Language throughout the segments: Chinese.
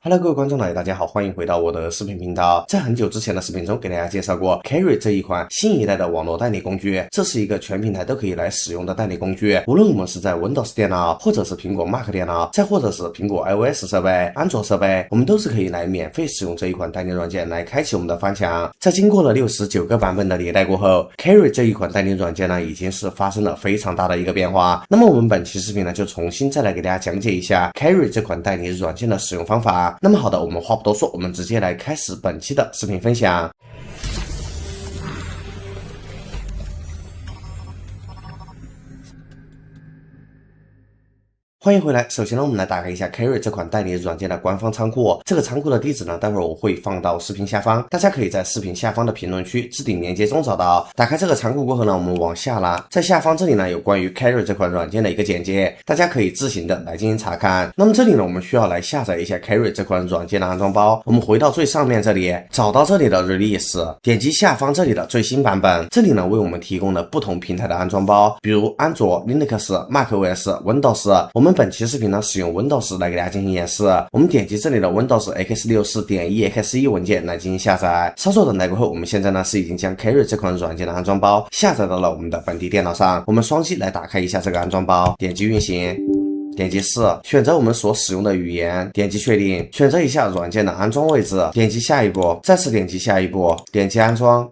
Hello， 各位观众朋友，大家好，欢迎回到我的视频频道。在很久之前的视频中，给大家介绍过 Carry 这一款新一代的网络代理工具。这是一个全平台都可以来使用的代理工具，无论我们是在 Windows 电脑，或者是苹果 Mac 电脑，再或者是苹果 iOS 设备、安卓设备，我们都是可以来免费使用这一款代理软件来开启我们的翻墙。在经过了69个版本的迭代过后 ，Carry 这一款代理软件呢，已经是发生了非常大的一个变化。那么我们本期视频呢，就重新再来给大家讲解一下 Carry 这款代理软件的使用方法。那么好的，我们话不多说，我们直接来开始本期的视频分享。欢迎回来。首先呢，我们来打开一下 Carry 这款代理软件的官方仓库。这个仓库的地址呢，待会儿我会放到视频下方，大家可以在视频下方的评论区置顶链接中找到。打开这个仓库过后呢，我们往下拉，在下方这里呢有关于 Carry 这款软件的一个简介，大家可以自行的来进行查看。那么这里呢，我们需要来下载一下 Carry 这款软件的安装包。我们回到最上面这里，找到这里的 Release， 点击下方这里的最新版本。这里呢为我们提供了不同平台的安装包，比如安卓、Linux、macOS、Windows。我们本期视频呢使用 Windows 来给大家进行演示。我们点击这里的 Windows x64.exe 文件来进行下载。稍作等待过后，我们现在呢是已经将 Carry 这款软件的安装包下载到了我们的本地电脑上。我们双击来打开一下这个安装包，点击运行。点击4，选择我们所使用的语言，点击确定，选择一下软件的安装位置，点击下一步，再次点击下一步，点击安装。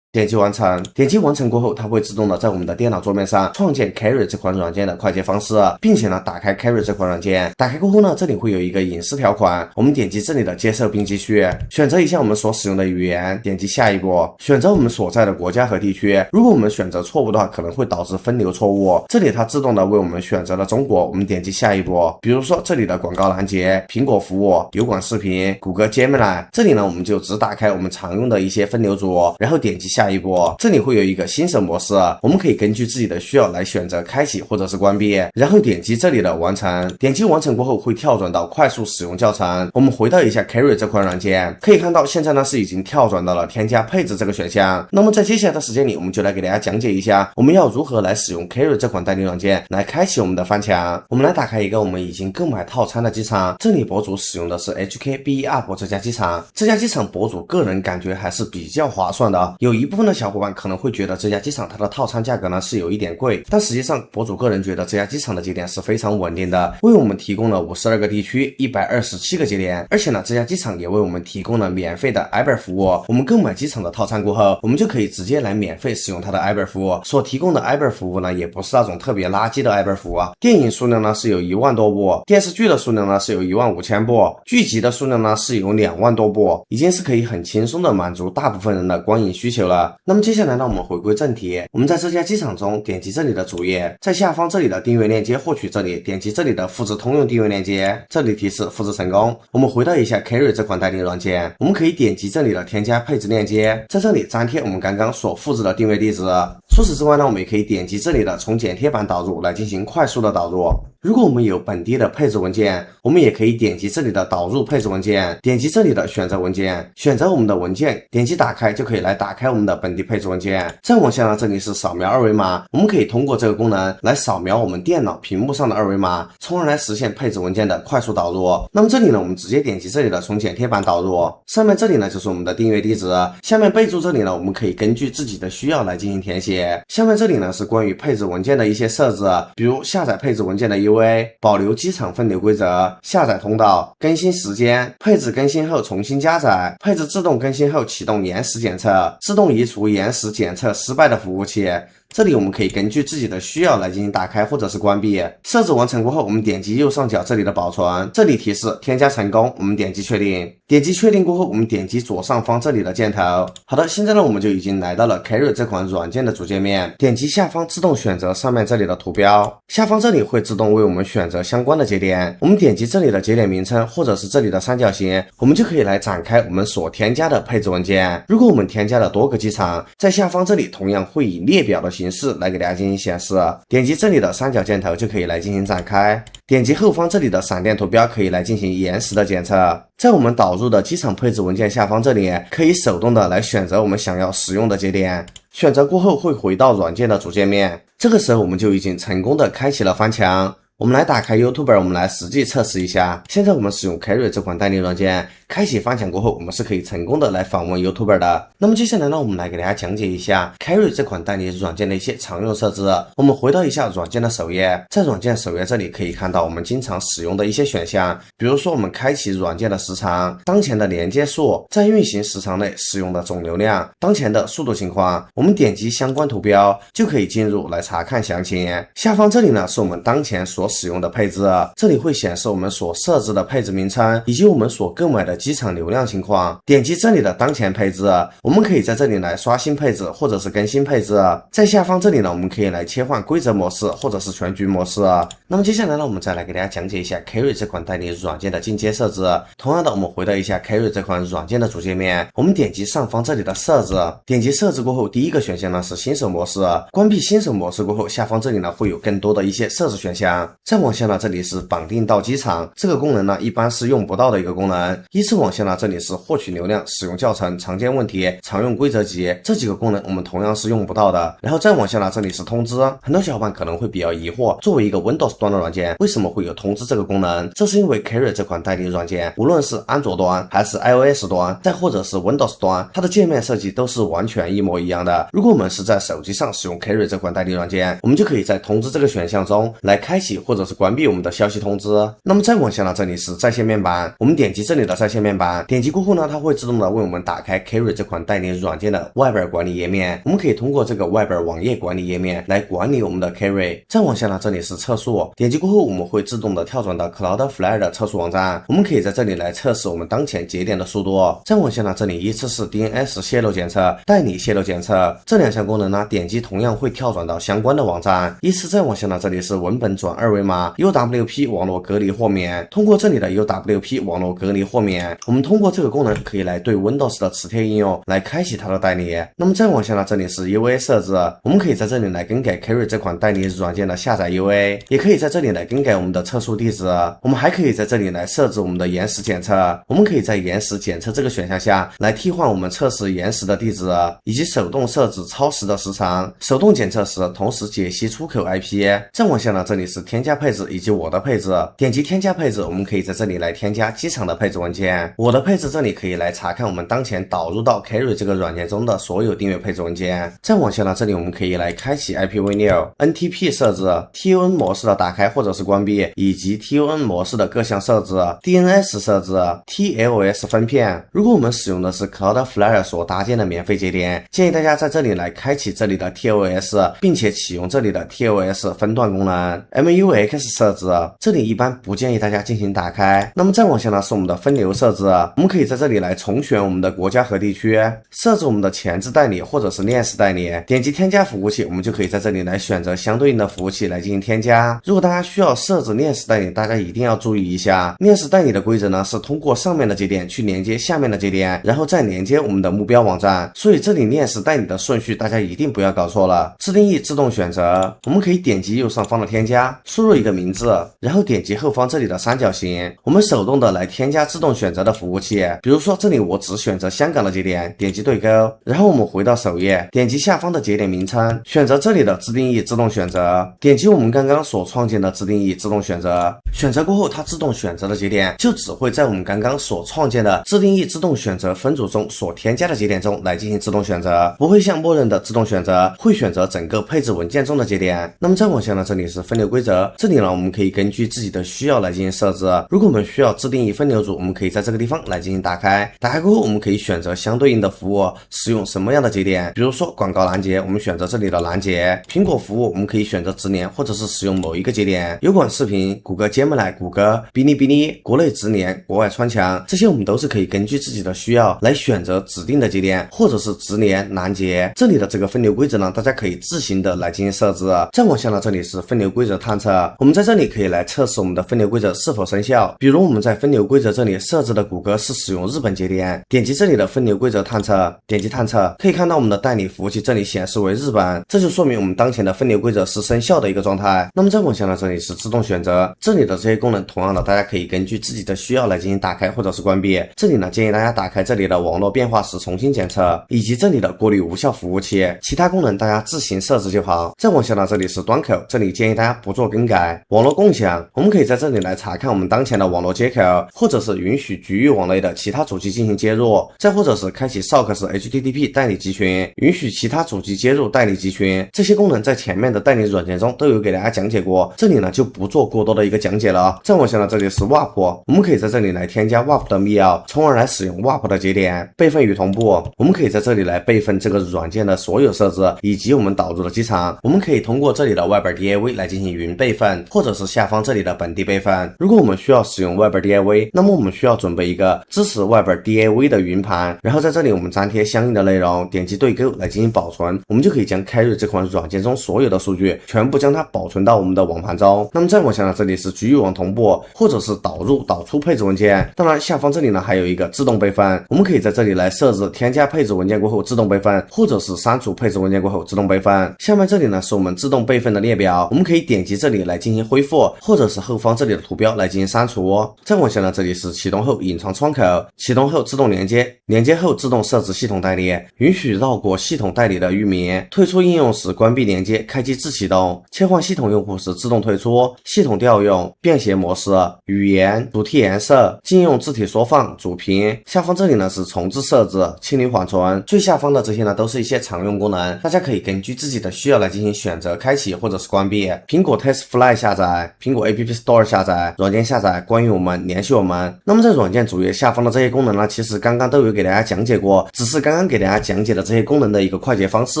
点击完成，点击完成过后，它会自动的在我们的电脑桌面上创建 Carry 这款软件的快捷方式，并且呢打开 Carry 这款软件。打开过后呢，这里会有一个隐私条款，我们点击这里的接受并继续，选择一下我们所使用的语言，点击下一步，选择我们所在的国家和地区。如果我们选择错误的话，可能会导致分流错误。这里它自动的为我们选择了中国，我们点击下一步。比如说这里的广告拦截、苹果服务、油管视频、谷歌 Gemini， 这里呢我们就只打开我们常用的一些分流组，然后点击下一步。这里会有一个新手模式，我们可以根据自己的需要来选择开启或者是关闭，然后点击这里的完成。点击完成过后会跳转到快速使用教程。我们回到一下 Carry 这款软件，可以看到现在呢是已经跳转到了添加配置这个选项。那么在接下来的时间里，我们就来给大家讲解一下我们要如何来使用 Carry 这款代理软件来开启我们的翻墙。我们来打开一个我们已经购买套餐的机场，这里博主使用的是 HKBeUp 这家机场。这家机场博主个人感觉还是比较划算的，有一部分的小伙伴可能会觉得这家机场它的套餐价格呢是有一点贵，但实际上博主个人觉得这家机场的节点是非常稳定的，为我们提供了52个地区127个节点，而且呢这家机场也为我们提供了免费的 iBer 服务。我们购买机场的套餐过后，我们就可以直接来免费使用它的 iBer 服务。所提供的 iBer 服务呢也不是那种特别垃圾的 iBer 服务啊，电影数量呢是有1万多部，电视剧的数量呢是有15000部，剧集的数量呢是有2万多部，已经是可以很轻松的满足大部分人的观影需求了。那么接下来呢，我们回归正题，我们在这家机场中点击这里的主页，在下方这里的订阅链接获取这里，点击这里的复制通用订阅链接，这里提示复制成功。我们回到一下 Carry 这款代理软件，我们可以点击这里的添加配置链接，在这里粘贴我们刚刚所复制的订阅地址。除此之外呢，我们也可以点击这里的从剪贴板导入来进行快速的导入。如果我们有本地的配置文件，我们也可以点击这里的导入配置文件，点击这里的选择文件，选择我们的文件，点击打开就可以来打开我们的本地配置文件。再往下呢，这里是扫描二维码，我们可以通过这个功能来扫描我们电脑屏幕上的二维码，从而来实现配置文件的快速导入。那么这里呢，我们直接点击这里的从剪贴板导入，上面这里呢就是我们的订阅地址，下面备注这里呢，我们可以根据自己的需要来进行填写。下面这里呢是关于配置文件的一些设置，比如下载配置文件的 UA， 保留机场分流规则，下载通道，更新时间，配置更新后重新加载，配置自动更新后启动延时检测，自动移除延时检测失败的服务器。这里我们可以根据自己的需要来进行打开或者是关闭。设置完成过后，我们点击右上角这里的保存，这里提示添加成功，我们点击确定。点击确定过后，我们点击左上方这里的箭头。好的，现在呢我们就已经来到了 Carry 这款软件的主界面，点击下方自动选择上面这里的图标，下方这里会自动为我们选择相关的节点。我们点击这里的节点名称或者是这里的三角形，我们就可以来展开我们所添加的配置文件。如果我们添加了多个机场，在下方这里同样会以列表的形式来给大家进行显示。点击这里的三角箭头就可以来进行展开，点击后方这里的闪电图标可以来进行延时的检测。在我们导入的机场配置文件下方这里，可以手动的来选择我们想要使用的节点，选择过后会回到软件的主界面，这个时候我们就已经成功的开启了翻墙。我们来打开 YouTube， 我们来实际测试一下。现在我们使用 Carry 这款代理软件，开启翻墙过后，我们是可以成功的来访问 YouTube 的。那么接下来呢，我们来给大家讲解一下 Carry 这款代理软件的一些常用设置。我们回到一下软件的首页，在软件首页这里可以看到我们经常使用的一些选项，比如说我们开启软件的时长、当前的连接数、在运行时长内使用的总流量、当前的速度情况。我们点击相关图标就可以进入来查看详情。下方这里呢是我们当前所使用的配置，这里会显示我们所设置的配置名称以及我们所购买的机场流量情况。点击这里的当前配置，我们可以在这里来刷新配置或者是更新配置。在下方这里呢，我们可以来切换规则模式或者是全局模式。那么接下来呢，我们再来给大家讲解一下 Carry 这款代理软件的进阶设置。同样的，我们回到一下 Carry 这款软件的主界面，我们点击上方这里的设置，点击设置过后，第一个选项呢是新手模式。关闭新手模式过后，下方这里呢会有更多的一些设置选项。再往下呢，这里是绑定到机场，这个功能呢一般是用不到的一个功能。依次往下呢，这里是获取流量、使用教程、常见问题、常用规则集，这几个功能我们同样是用不到的。然后再往下呢，这里是通知。很多小伙伴可能会比较疑惑，作为一个 Windows 端的软件，为什么会有通知这个功能？这是因为 Carry 这款代理软件，无论是安卓端还是 iOS 端，再或者是 Windows 端，它的界面设计都是完全一模一样的。如果我们是在手机上使用 Carry 这款代理软件，我们就可以在通知这个选项中来开启或者是关闭我们的消息通知。那么再往下呢，这里是在线面板，我们点击这里的在线面板，点击过后呢，它会自动的为我们打开 Carry 这款代理软件的外边管理页面。我们可以通过这个外边网页管理页面来管理我们的 Carry。再往下呢，这里是测速，点击过后我们会自动的跳转到 Cloudflare 的测速网站，我们可以在这里来测试我们当前节点的速度。再往下呢，这里依次是 DNS 泄露检测、代理泄露检测，这两项功能呢，点击同样会跳转到相关的网站。依次再往下呢，这里是文本转二维码、UWP 网络隔离豁免。通过这里的 UWP 网络隔离豁免，我们通过这个功能可以来对 Windows 的磁贴应用来开启它的代理。那么再往下呢，这里是 UA 设置，我们可以在这里来更改 Carry 这款代理软件的下载 UA， 也可以在这里来更改我们的测速地址。我们还可以在这里来设置我们的延时检测，我们可以在延时检测这个选项下来替换我们测试延时的地址，以及手动设置超时的时长，手动检测时同时解析出口 IP。 再往下呢，这里是添加配置以及我的配置，点击添加配置，我们可以在这里来添加机场的配置文件。我的配置这里可以来查看我们当前导入到 Carry 这个软件中的所有订阅配置文件。再往下呢，这里我们可以来开启 IPv6、NTP 设置、TON 模式的打开或者是关闭，以及 TON 模式的各项设置、DNS 设置、TLS 分片。如果我们使用的是 Cloudflare 所搭建的免费节点，建议大家在这里来开启这里的 TLS， 并且启用这里的 TLS 分段功能。MUX 设置，这里一般不建议大家进行打开。那么再往下呢，是我们的分流设置，我们可以在这里来重选我们的国家和地区，设置我们的前置代理或者是链时代理，点击添加服务器，我们就可以在这里来选择相对应的服务器来进行添加。如果大家需要设置链时代理，大家一定要注意一下，链时代理的规则呢是通过上面的节点去连接下面的节点，然后再连接我们的目标网站，所以这里链时代理的顺序大家一定不要搞错了。自定义自动选择，我们可以点击右上方的添加，输入一个名字，然后点击后方这里的三角形，我们手动的来添加自动选择的服务器。比如说这里我只选择香港的节点，点击对勾，然后我们回到首页，点击下方的节点名称，选择这里的自定义自动选择，点击我们刚刚所创建的自定义自动选择。选择过后，它自动选择的节点就只会在我们刚刚所创建的自定义自动选择分组中所添加的节点中来进行自动选择，不会像默认的自动选择会选择整个配置文件中的节点。那么再往下呢，这里是分流规则，这里呢我们可以根据自己的需要来进行设置。如果我们需要自定义分流组，我们可以在这个地方来进行打开，打开过后我们可以选择相对应的服务使用什么样的节点，比如说广告拦截，我们选择这里的拦截；苹果服务我们可以选择直连或者是使用某一个节点；油管视频、谷歌 Gemini、谷歌、哔哩哔哩、国内直连、国外穿墙，这些我们都是可以根据自己的需要来选择指定的节点，或者是直连、拦截。这里的这个分流规则呢，大家可以自行的来进行设置。再往下呢，这里是分流规则探测，我们在这里可以来测试我们的分流规则是否生效。比如我们在分流规则这里设置置的谷歌是使用日本节点，点击这里的分流规则探测，点击探测，可以看到我们的代理服务器这里显示为日本，这就说明我们当前的分流规则是生效的一个状态。那么再往下呢，这里是自动选择，这里的这些功能同样的大家可以根据自己的需要来进行打开或者是关闭。这里呢建议大家打开这里的网络变化时重新检测，以及这里的过滤无效服务器，其他功能大家自行设置就好。再往下呢，这里是端口，这里建议大家不做更改。网络共享，我们可以在这里来查看我们当前的网络接口，或者是允许局域网内的其他主机进行接入，再或者是开启 SOCKS HTTP 代理集群，允许其他主机接入代理集群。这些功能在前面的代理软件中都有给大家讲解过，这里呢就不做过多的一个讲解了。再往下呢，这里是 WAP， 我们可以在这里来添加 WAP 的密钥，从而来使用 WAP 的节点。备份与同步，我们可以在这里来备份这个软件的所有设置以及我们导入的机场。我们可以通过这里的外边 DAV 来进行云备份，或者是下方这里的本地备份。如果我们需要使用外边 DAV， 那么我们需要准备一个支持外边 DAV 的云盘，然后在这里我们粘贴相应的内容，点击对勾来进行保存，我们就可以将 Carry 这款软件中所有的数据全部将它保存到我们的网盘中。那么再往下呢，这里是局域网同步，或者是导入导出配置文件。当然下方这里呢还有一个自动备份，我们可以在这里来设置添加配置文件过后自动备份，或者是删除配置文件过后自动备份。下面这里呢是我们自动备份的列表，我们可以点击这里来进行恢复，或者是后方这里的图标来进行删除。再往下呢，这里是启动后隐藏窗口，启动后自动连接，连接后自动设置系统代理，允许绕过系统代理的域名，退出应用时关闭连接，开机自启动，切换系统用户时自动退出，系统调用，便携模式，语言，主题颜色，禁用字体缩放，主屏。下方这里呢是重置设置，清理缓存。最下方的这些呢都是一些常用功能，大家可以根据自己的需要来进行选择开启或者是关闭。苹果 TestFlight 下载，苹果 App Store 下载，软件下载，关于我们，联系我们。那么在软件主页下方的这些功能呢，其实刚刚都有给大家讲解过，只是刚刚给大家讲解的这些功能的一个快捷方式。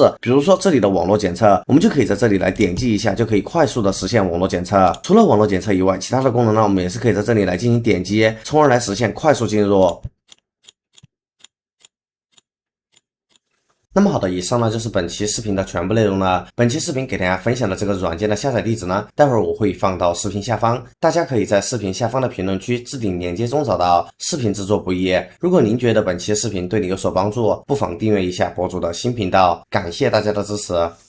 比如说这里的网络检测，我们就可以在这里来点击一下，就可以快速的实现网络检测。除了网络检测以外，其他的功能呢，我们也是可以在这里来进行点击，从而来实现快速进入。那么好的，以上呢就是本期视频的全部内容了。本期视频给大家分享的这个软件的下载地址呢，待会儿我会放到视频下方，大家可以在视频下方的评论区置顶链接中找到。视频制作不易，如果您觉得本期视频对你有所帮助，不妨订阅一下博主的新频道，感谢大家的支持。